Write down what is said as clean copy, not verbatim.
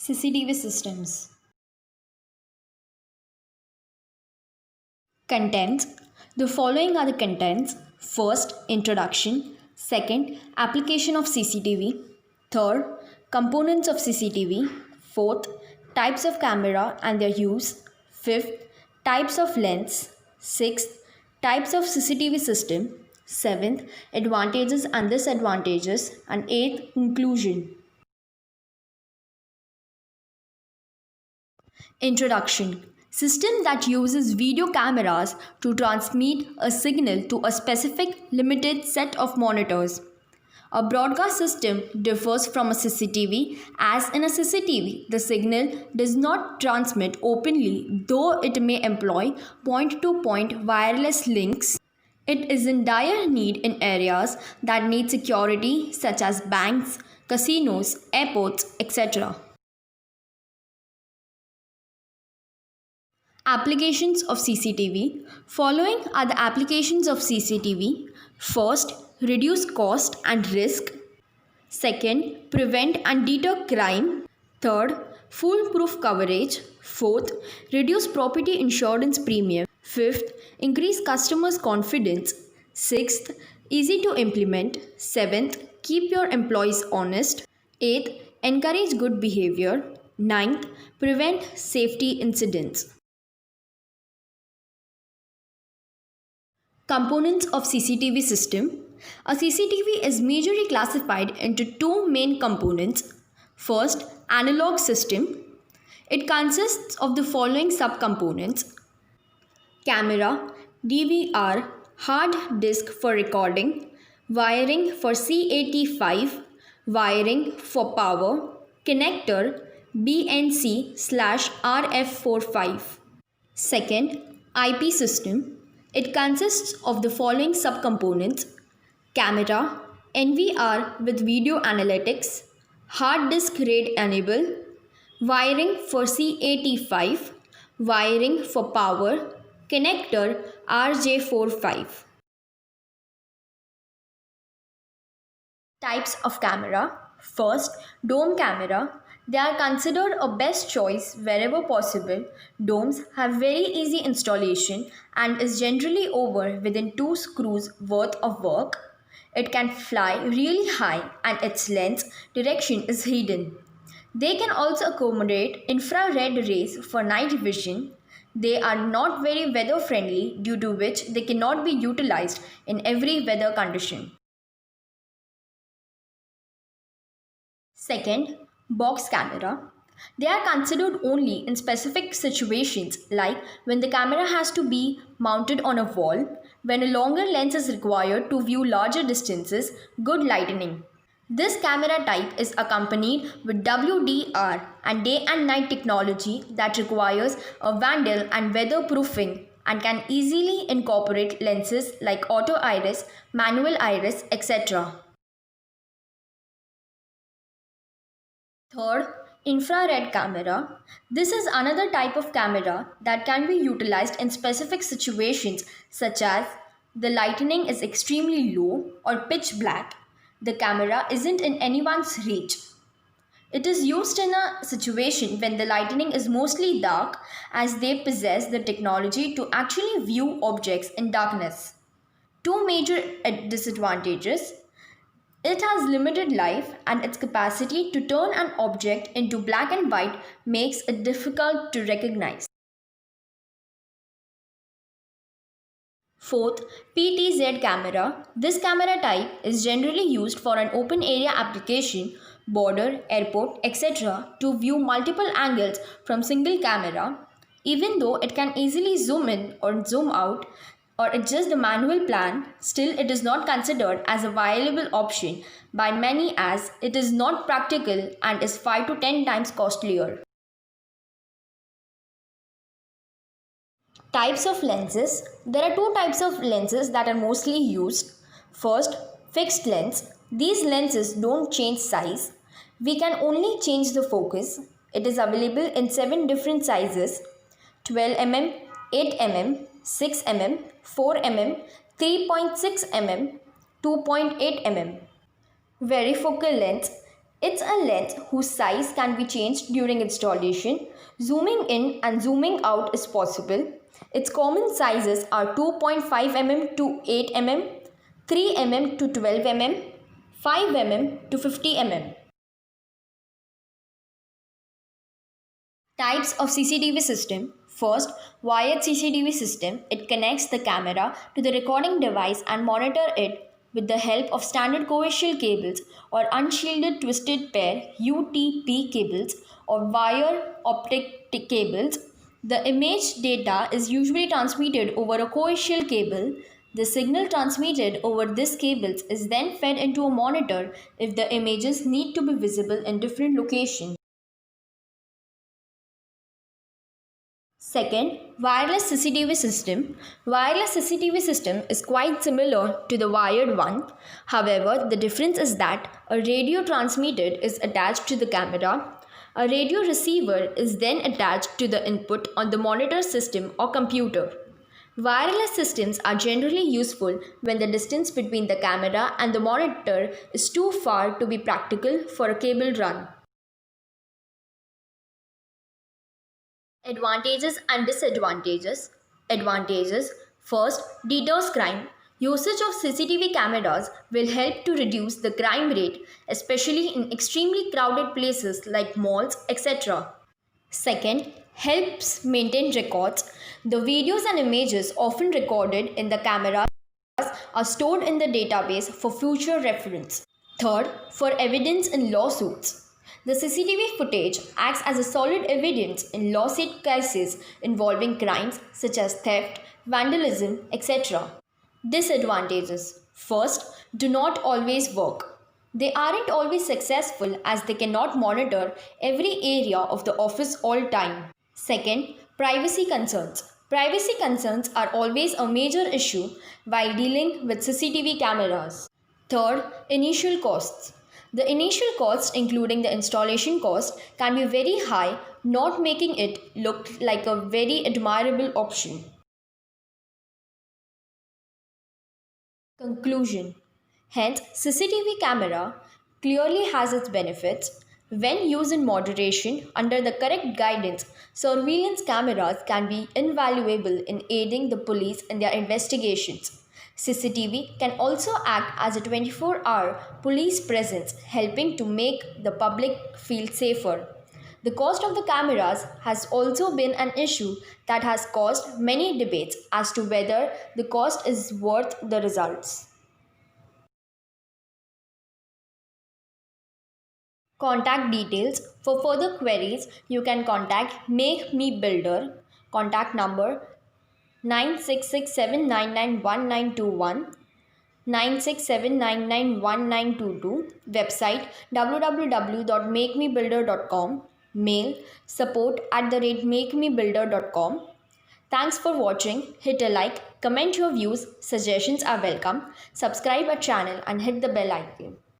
CCTV systems. Contents. The following are the contents. First, introduction. Second, application of CCTV. Third, components of CCTV. Fourth, types of camera and their use. Fifth, types of lens. Sixth, types of CCTV system. Seventh, advantages and disadvantages. And eighth, conclusion. Introduction. System that uses video cameras to transmit a signal to a specific limited set of monitors. A broadcast system differs from a CCTV, as in a CCTV, the signal does not transmit openly, though it may employ point to point wireless links. It is in dire need in areas that need security, such as banks, casinos, airports, etc. Applications of CCTV. Following are the applications of CCTV. First, reduce cost and risk. Second, prevent and deter crime. Third, foolproof coverage. Fourth, reduce property insurance premium. Fifth, increase customers' confidence. Sixth, easy to implement. Seventh, keep your employees honest. Eighth, encourage good behavior. Ninth, prevent safety incidents. Components of CCTV system. A CCTV is majorly classified into two main components. First, analog system. It consists of the following subcomponents: camera, DVR, hard disk for recording, wiring for CAT5, wiring for power, connector, BNC/RF45. Second, IP system. It consists of the following subcomponents: camera, NVR with video analytics, hard disk RAID enable, wiring for CAT5, wiring for power, connector RJ45. Types of camera. First, dome camera. They are considered a best choice wherever possible. Domes have very easy installation and is generally over within 2 screws worth of work. It can fly really high and its lens direction is hidden. They can also accommodate infrared rays for night vision. They are not very weather friendly, due to which they cannot be utilized in every weather condition. Second, box camera. They are considered only in specific situations, like when the camera has to be mounted on a wall, when a longer lens is required to view larger distances, good lighting. This camera type is accompanied with WDR and day and night technology that requires a vandal and weatherproofing and can easily incorporate lenses like auto iris, manual iris, etc. Third, infrared camera. This is another type of camera that can be utilized in specific situations, such as the lighting is extremely low or pitch black. The camera isn't in anyone's reach. It is used in a situation when the lighting is mostly dark, as they possess the technology to actually view objects in darkness. Two major disadvantages: it has limited life, and its capacity to turn an object into black and white makes it difficult to recognize. Fourth, PTZ camera. This camera type is generally used for an open area application, border, airport, etc. to view multiple angles from single camera. Even though it can easily zoom in or zoom out or adjust the manual plan, still it is not considered as a viable option by many, as it is not practical and is 5 to 10 times costlier. Types of lenses. There are two types of lenses that are mostly used. First, fixed lens. These lenses don't change size. We can only change the focus. It is available in 7 different sizes: 12 mm, 8 mm, 6 mm, 4 mm, 3.6 mm, 2.8 mm. Varifocal lens. It's a lens whose size can be changed during installation. Zooming in and zooming out is possible. Its common sizes are 2.5 mm to 8 mm, 3 mm to 12 mm, 5 mm to 50 mm. Types of CCTV system. First, wired CCTV system. It connects the camera to the recording device and monitor it with the help of standard coaxial cables or unshielded twisted pair UTP cables or wire optic cables. The image data is usually transmitted over a coaxial cable. The signal transmitted over these cables is then fed into a monitor if the images need to be visible in different locations. Second, wireless CCTV system. Wireless CCTV system is quite similar to the wired one. However, the difference is that a radio transmitted is attached to the camera. A radio receiver is then attached to the input on the monitor system or computer. Wireless systems are generally useful when the distance between the camera and the monitor is too far to be practical for a cable run. Advantages and disadvantages. Advantages. First, deters crime. Usage of CCTV cameras will help to reduce the crime rate, especially in extremely crowded places like malls, etc. Second, helps maintain records. The videos and images often recorded in the camera are stored in the database for future reference. Third, for evidence in lawsuits. The CCTV footage acts as a solid evidence in lawsuit cases involving crimes such as theft, vandalism, etc. Disadvantages. First, do not always work. They aren't always successful as they cannot monitor every area of the office all time. Second, privacy concerns. Privacy concerns are always a major issue while dealing with CCTV cameras. Third, initial costs. The initial cost, including the installation cost, can be very high, not making it look like a very admirable option. Conclusion. Hence, CCTV camera clearly has its benefits. When used in moderation under the correct guidance, surveillance cameras can be invaluable in aiding the police in their investigations. CCTV can also act as a 24-hour police presence, helping to make the public feel safer. The cost of the cameras has also been an issue that has caused many debates as to whether the cost is worth the results. Contact details. For further queries, you can contact Make Me Builder. Contact number 9667991921, 9679919922, website www.makemebuilder.com, mail support@makemebuilder.com. Thanks for watching. Hit a like, comment your views, suggestions are welcome. Subscribe our channel and hit the bell icon.